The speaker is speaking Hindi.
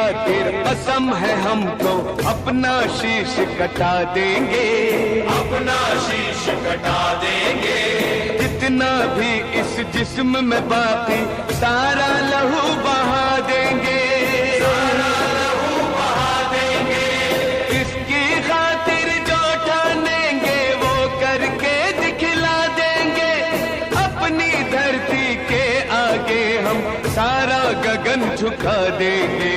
खातिर कसम है हमको, अपना शीश कटा देंगे, अपना शीश कटा देंगे। जितना भी इस जिस्म में बाकी सारा लहू बहा देंगे, सारा लहू बहा देंगे। इसकी खातिर जो ठानेंगे वो करके दिखला देंगे। अपनी धरती के आगे हम सारा गगन झुका देंगे।